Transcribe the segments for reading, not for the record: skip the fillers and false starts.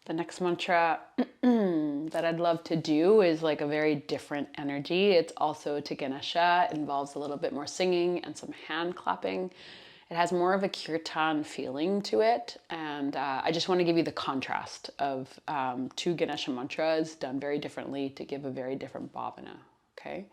The next mantra that I'd love to do is like a very different energy. It's also to Ganesha. It involves a little bit more singing and some hand clapping. It has more of a kirtan feeling to it. And I just want to give you the contrast of two Ganesha mantras done very differently to give a very different bhavana. Okay.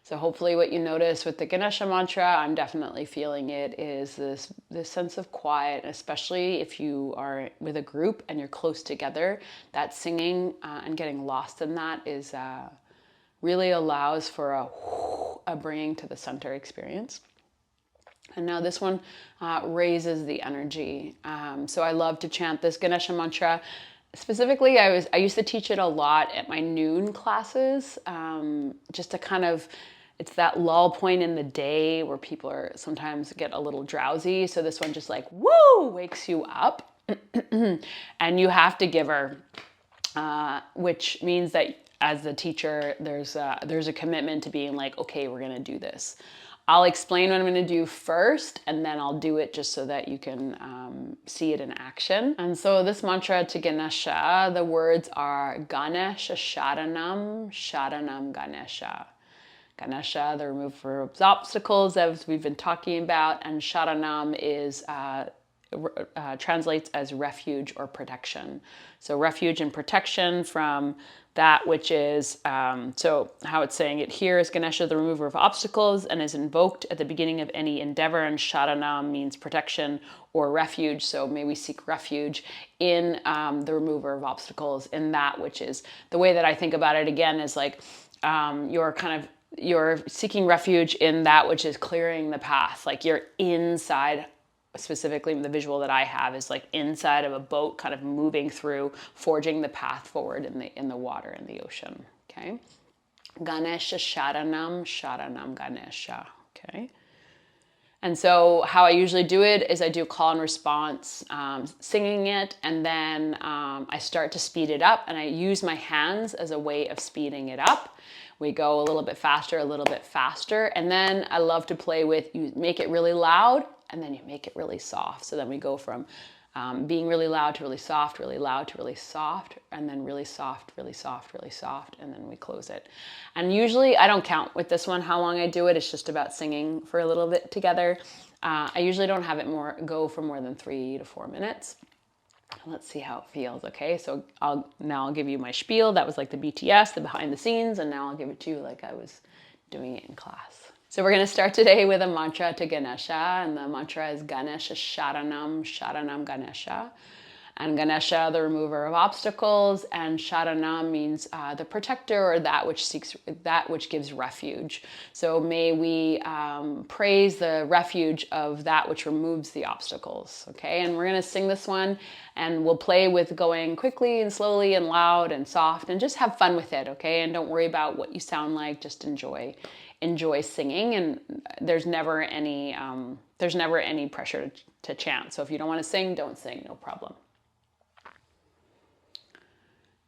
So hopefully what you notice with the Ganesha mantra, I'm definitely feeling it, is this sense of quiet, especially if you are with a group and you're close together. That singing and getting lost in that is really allows for a bringing to the center experience. And now this one raises the energy. So I love to chant this Ganesha mantra. Specifically, I used to teach it a lot at my noon classes, just to kind of, it's that lull point in the day where people are sometimes get a little drowsy. So this one just like, woo, wakes you up. And you have to give her, which means that as the teacher, there's a commitment to being like, okay, we're going to do this. I'll explain what I'm going to do first, and then I'll do it just so that you can see it in action. And so this mantra to Ganesha, the words are Ganesha Sharanam, Sharanam Ganesha. Ganesha, the remover of obstacles, as we've been talking about, and Sharanam is translates as refuge or protection. So refuge and protection from that which is, so how it's saying it here is Ganesha, the remover of obstacles, and is invoked at the beginning of any endeavor, and Sharanam means protection or refuge. So may we seek refuge in the remover of obstacles, in that which is, the way that I think about it again is like you're seeking refuge in that which is clearing the path. Like you're inside, specifically the visual that I have is like inside of a boat kind of moving through, forging the path forward in the water, in the ocean. Okay. Ganesha Sharanam, Sharanam Ganesha. Okay. And so how I usually do it is I do call and response, singing it, and then I start to speed it up, and I use my hands as a way of speeding it up. We go a little bit faster, and then I love to play with, you make it really loud, and then you make it really soft. So then we go from being really loud to really soft, really loud to really soft, and then really soft, really soft, really soft, and then we close it. And usually I don't count with this one how long I do it. It's just about singing for a little bit together. I usually don't have it go for more than 3 to 4 minutes. Let's see how it feels. Okay, so I'll give you my spiel. That was like the BTS, the behind the scenes, and now I'll give it to you like I was doing it in class. So we're going to start today with a mantra to Ganesha, and the mantra is Ganesha Sharanam, Sharanam Ganesha. And Ganesha, the remover of obstacles, and Sharanam means the protector, or that which gives refuge. So may we praise the refuge of that which removes the obstacles. Okay, and we're going to sing this one, and we'll play with going quickly and slowly and loud and soft, and just have fun with it. Okay, and don't worry about what you sound like. Just enjoy singing, and there's never any pressure to chant. So if you don't want to sing, don't sing, no problem.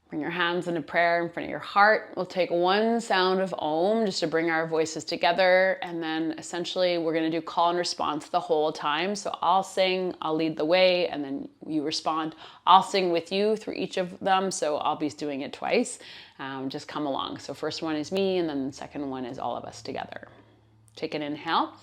Bring your hands into prayer in front of your heart. We'll take one sound of Om just to bring our voices together, and then essentially we're going to do call and response the whole time. So I'll sing, I'll lead the way, and then you respond. I'll sing with you through each of them, so I'll be doing it twice. Just come along. So first one is me, and then the second one is all of us together. Take an inhale.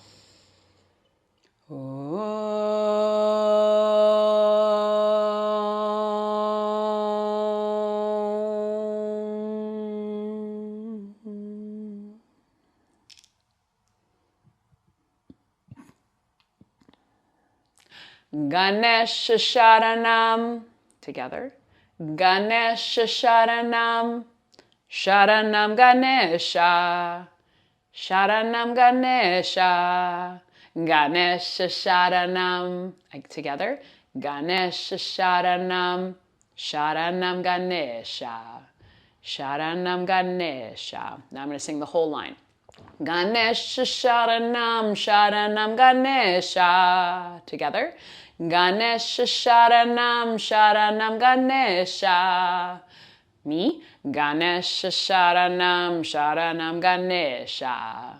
Ganesha Sharanam, together. Ganesha Sharanam, Sharanam Ganesha, Sharanam Ganesha, Ganesha Sharanam, together. Ganesha Sharanam, Sharanam Ganesha, Sharanam Ganesha. Now I'm going to sing the whole line. Ganesha Sharanam, Sharanam Ganesha. Together. Ganesha Sharanam, Sharanam Ganesha. Me. Ganesha Sharanam, Sharanam Ganesha.